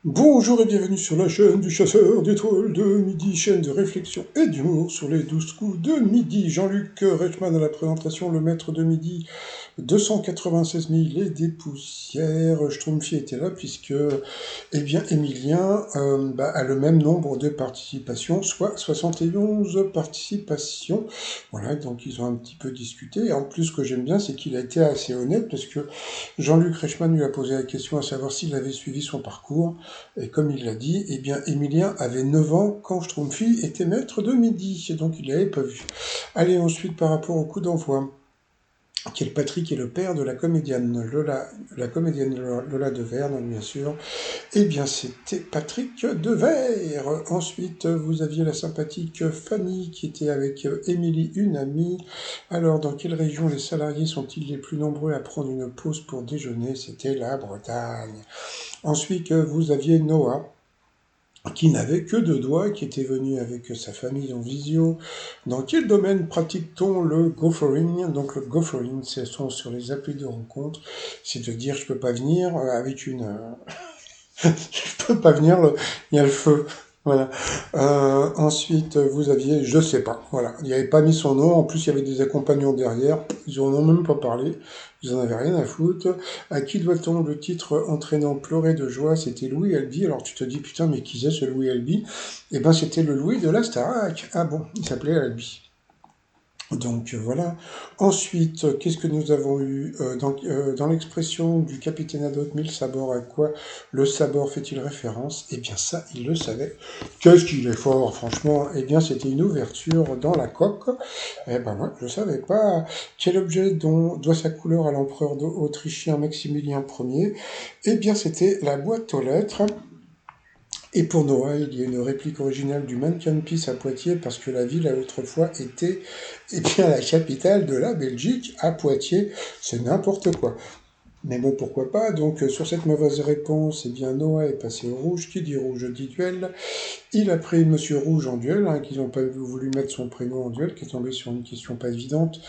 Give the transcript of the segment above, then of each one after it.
Bonjour et bienvenue sur la chaîne du chasseur d'étoiles de midi, chaîne de réflexion et d'humour sur les 12 coups de midi. Jean-Luc Reichmann à la présentation, le maître de midi, 296 000 et des poussières. Schtroumpfi était là puisque, eh bien, Emilien a le même nombre de participations, soit 71 participations. Voilà, donc ils ont un petit peu discuté. Et en plus, ce que j'aime bien, c'est qu'il a été assez honnête parce que Jean-Luc Reichmann lui a posé la question à savoir s'il avait suivi son parcours. Et comme il l'a dit, eh bien, Émilien avait 9 ans quand Schtroumpfi était maître de midi, et donc il l'avait pas vu. Allez, ensuite, par rapport au coup d'envoi, quel Patrick est le père de la comédienne Lola Deverne, bien sûr. Eh bien, c'était Patrick Devers. Ensuite, vous aviez la sympathique Fanny qui était avec Émilie, une amie. Alors, dans quelle région les salariés sont-ils les plus nombreux à prendre une pause pour déjeuner? C'était la Bretagne. Ensuite, vous aviez Noah, qui n'avait que deux doigts, qui était venu avec sa famille en visio. Dans quel domaine pratique-t-on le gophering? Donc le gophering, ce sont sur les applis de rencontre, c'est-à-dire je peux pas venir avec une... je peux pas venir, il y a le feu. Voilà. Ensuite, vous aviez, je sais pas, voilà. Il n'y avait pas mis son nom, en plus il y avait des accompagnants derrière, ils en ont même pas parlé, ils en avaient rien à foutre. À qui doit-on le titre entraînant pleurer de joie? C'était Louis Albi. Alors tu te dis, putain, mais qui c'est ce Louis Albi? Eh ben c'était le Louis de la Starac. Ah bon, il s'appelait Albi. Donc voilà. Ensuite, qu'est-ce que nous avons eu dans l'expression du capitaine Haddock, mille sabords, à quoi le sabord fait-il référence? Eh bien ça, il le savait. Qu'est-ce qu'il est fort, franchement. Eh bien c'était une ouverture dans la coque. Eh ben moi, je savais pas. Quel objet doit sa couleur à l'empereur autrichien Maximilien Ier? Eh bien c'était la boîte aux lettres. Et pour Noël, il y a une réplique originale du Mannequin Peace à Poitiers parce que la ville a autrefois été bien, la capitale de la Belgique, à Poitiers. C'est n'importe quoi. Mais bon, pourquoi pas. Donc, sur cette mauvaise réponse, eh bien, Noah est passé au rouge. Qui dit rouge dit duel. Il a pris Monsieur Rouge en duel, qu'ils n'ont pas voulu mettre son prénom en duel, qui est tombé sur une question pas évidente.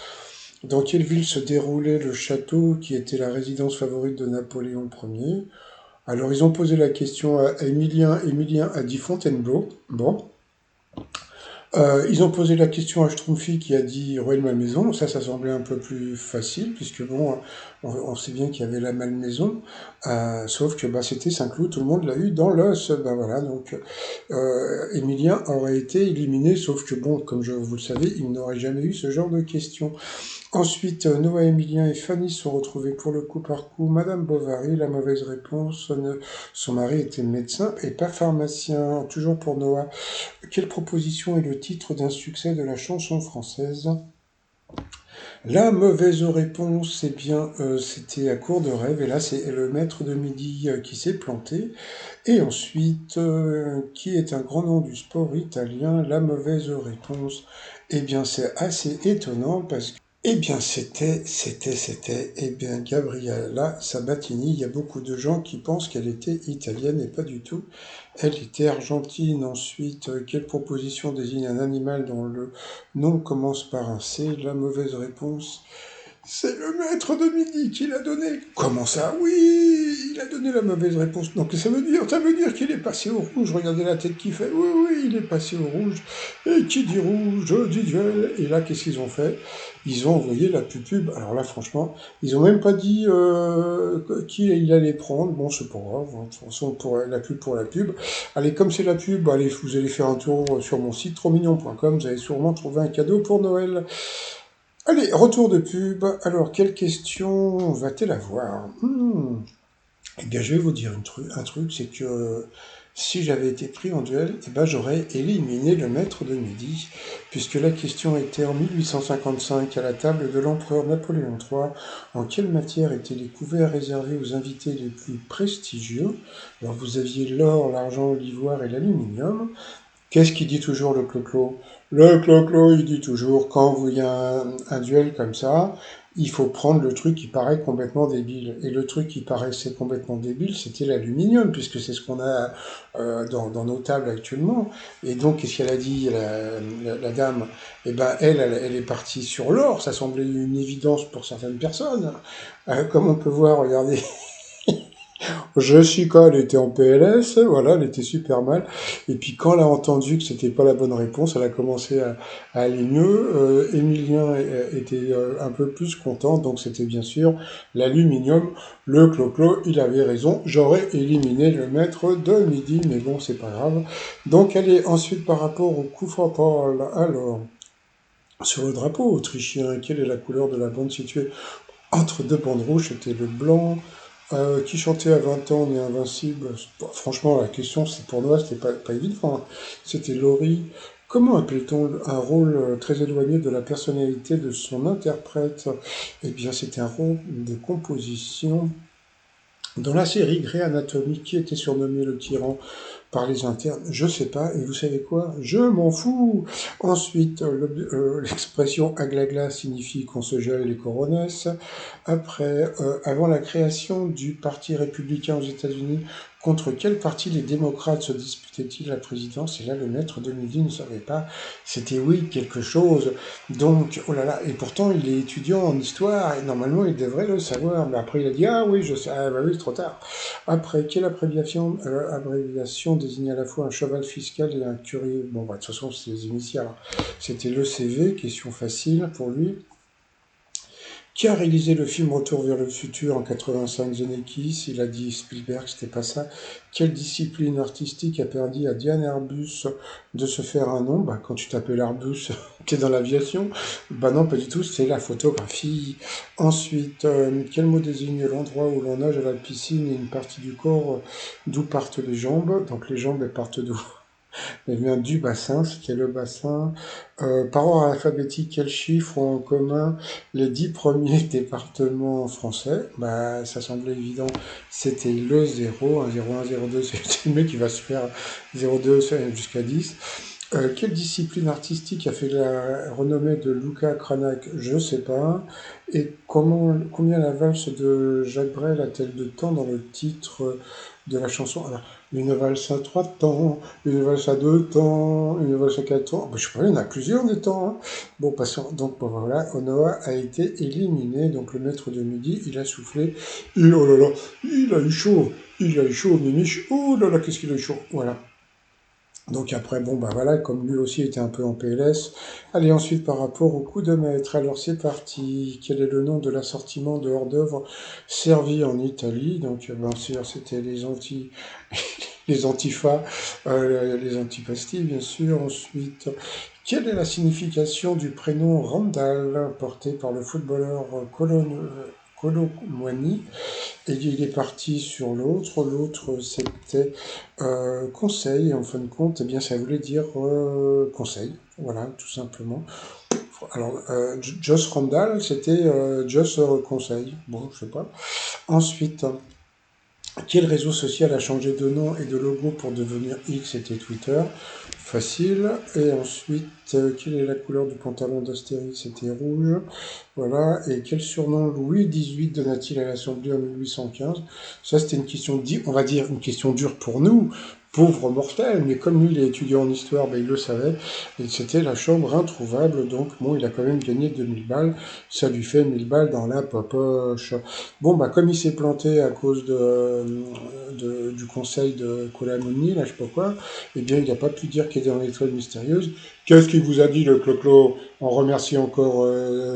Dans quelle ville se déroulait le château qui était la résidence favorite de Napoléon Ier? Alors, ils ont posé la question à Émilien. Émilien a dit Fontainebleau. Bon. Ils ont posé la question à Schtroumpfi qui a dit Ruelle Malmaison. Ça semblait un peu plus facile, puisque bon, on sait bien qu'il y avait la Malmaison, sauf que bah, c'était Saint-Cloud, tout le monde l'a eu dans l'os. Ben voilà, donc Émilien aurait été éliminé, sauf que bon, comme vous le savez, il n'aurait jamais eu ce genre de questions. Ensuite, Noah, Emilien et Fanny sont retrouvés pour le coup par coup. Madame Bovary, la mauvaise réponse, son mari était médecin et pas pharmacien. Toujours pour Noah. Quelle proposition est le titre d'un succès de la chanson française? La mauvaise réponse, eh bien, c'était à court de rêve, et là, c'est le maître de midi qui s'est planté. Et ensuite, qui est un grand nom du sport italien? La mauvaise réponse, eh bien, c'est assez étonnant parce que eh bien, eh bien, Gabriella Sabatini. Il y a beaucoup de gens qui pensent qu'elle était italienne et pas du tout. Elle était argentine. Ensuite, quelle proposition désigne un animal dont le nom commence par un C? La mauvaise réponse, c'est le maître de midi qui l'a donné. Comment ça? Oui, il a donné la mauvaise réponse. Donc ça veut dire qu'il est passé au rouge. Regardez la tête qu'il fait. Oui, oui, il est passé au rouge. Et qui dit rouge dit duel. Et là, qu'est-ce qu'ils ont fait? Ils ont envoyé la pub. Alors là, franchement, ils ont même pas dit qui il allait prendre. Bon, c'est pas grave. De toute façon, pour la pub pour la pub. Allez, comme c'est la pub, allez, vous allez faire un tour sur mon site trotsmignon.com. Vous allez sûrement trouver un cadeau pour Noël. Allez, retour de pub. Alors, quelle question va-t-elle avoir? Eh bien, je vais vous dire un truc, c'est que si j'avais été pris en duel, eh ben, j'aurais éliminé le maître de midi, puisque la question était en 1855 à la table de l'empereur Napoléon III. En quelle matière étaient les couverts réservés aux invités les plus prestigieux? Alors, vous aviez l'or, l'argent, l'ivoire et l'aluminium. Qu'est-ce qu'il dit toujours le clo-clo? Le clo-clo, il dit toujours, quand il y a un duel comme ça, il faut prendre le truc qui paraît complètement débile. Et le truc qui paraissait complètement débile, c'était l'aluminium, puisque c'est ce qu'on a dans nos tables actuellement. Et donc, qu'est-ce qu'elle a dit, la dame? Eh ben, elle est partie sur l'or. Ça semblait une évidence pour certaines personnes. Comme on peut voir, regardez, Jessica, elle était en PLS, voilà, elle était super mal. Et puis quand elle a entendu que c'était pas la bonne réponse, elle a commencé à aller mieux. Emilien était un peu plus content, donc c'était bien sûr l'aluminium. Le clo-clo, il avait raison, j'aurais éliminé le maître de midi, mais bon, c'est pas grave. Donc allez, ensuite par rapport au coup fatal, alors, sur le drapeau autrichien, quelle est la couleur de la bande située entre deux bandes rouges? C'était le blanc. Qui chantait à 20 ans, on est invincible. Bon, franchement, la question, c'est pour moi, c'était pas évident, hein. C'était Laurie. Comment appelle-t-on un rôle très éloigné de la personnalité de son interprète? Eh bien, c'était un rôle de composition. Dans la série Grey Anatomy, qui était surnommé le tyran par les internes, je sais pas, et vous savez quoi? Je m'en fous! Ensuite, l'expression aglagla signifie qu'on se gèle les coronesses. Après, avant la création du Parti républicain aux États-Unis, contre quel parti les démocrates se disputaient-ils la présidence? Et là, le maître de midi ne savait pas. C'était oui, quelque chose. Donc, oh là là, et pourtant, il est étudiant en histoire, et normalement, il devrait le savoir. Mais après, il a dit, ah oui, je sais, ah bah oui, c'est trop tard. Après, quelle abréviation désigne à la fois un cheval fiscal et un curieux? Bon, bah, de toute façon, c'est les initiales. C'était le CV, question facile pour lui. Qui a réalisé le film Retour vers le futur en 85, Zemeckis? Il a dit Spielberg, c'était pas ça. Quelle discipline artistique a permis à Diane Arbus de se faire un nom? Bah, quand tu t'appelles Arbus, t'es dans l'aviation. Bah non, pas du tout, c'est la photographie. Ensuite, quel mot désigne l'endroit où l'on nage à la piscine et une partie du corps d'où partent les jambes? Donc les jambes, elles partent d'où? Elle vient du bassin, c'était le bassin. Par ordre alphabétique, quels chiffres ont en commun les 10 premiers départements français? Bah, ça semblait évident, c'était le 0, 1, 0, 1, 0, 2, c'est le mec qui va se faire 0,2 jusqu'à 10. Quelle discipline artistique a fait la renommée de Luca Cranach? Je sais pas. Et combien la valse de Jacques Brel a-t-elle de temps dans le titre de la chanson? Alors, une valse à 3 temps, une valse à 2 temps, une valse à 4 temps. Je sais pas, il y en a plusieurs des temps, hein. Bon, passons. Donc, bon, voilà, Onoa a été éliminé. Donc, le maître de midi, il a soufflé. Oh là là, il a eu chaud. Il a eu chaud, Mimiche. Oh là là, qu'est-ce qu'il a eu chaud. Voilà. Donc après, bon, bah voilà, comme lui aussi était un peu en PLS. Allez, ensuite, par rapport au coup de maître, alors c'est parti. Quel est le nom de l'assortiment de hors-d'œuvre servi en Italie? Donc, bien sûr, c'était les antifas, les antipastilles, bien sûr. Ensuite, quelle est la signification du prénom Randall, porté par le footballeur Kolo Muani? Et il est parti sur l'autre. L'autre, c'était conseil. Et en fin de compte, eh bien, ça voulait dire conseil. Voilà, tout simplement. Alors, Joss Randall, c'était Joss conseil. Bon, je sais pas. Ensuite, quel réseau social a changé de nom et de logo pour devenir X? C'était Twitter. Facile. Et ensuite, quelle est la couleur du pantalon d'Astérix? C'était rouge. Voilà. Et quel surnom Louis XVIII donna-t-il à l'Assemblée en 1815? Ça, c'était une question, on va dire, une question dure pour nous, pauvres mortels. Mais comme lui, il est étudiant en histoire, ben, il le savait. Et c'était la chambre introuvable. Donc, bon, il a quand même gagné 2000 balles. Ça lui fait 1000 balles dans la poche. Bon, bah, comme il s'est planté à cause du conseil de Colamoni, là, je sais pas quoi, eh bien, il n'a pas pu dire qu'il est dans l'étoile mystérieuse. Qu'est-ce qu'il vous a dit, le clo-clo? On remercie encore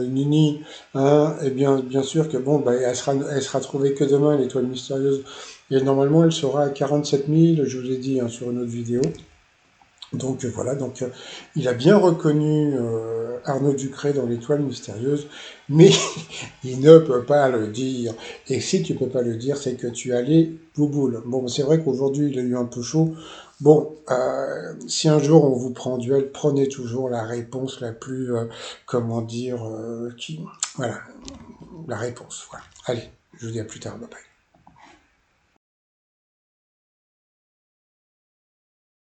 Nini, hein? Eh bien sûr que, bon, bah, elle sera trouvée que demain, l'étoile mystérieuse. Et normalement, elle sera à 47 000, je vous ai dit, hein, sur une autre vidéo. Donc voilà, donc il a bien reconnu Arnaud Ducret dans l'étoile mystérieuse, mais il ne peut pas le dire. Et si tu peux pas le dire, c'est que tu as les bouboules. Bon, c'est vrai qu'aujourd'hui il a eu un peu chaud. Bon, si un jour on vous prend en duel, prenez toujours la réponse la plus, comment dire, voilà, la réponse. Voilà. Allez, je vous dis à plus tard, bye bye.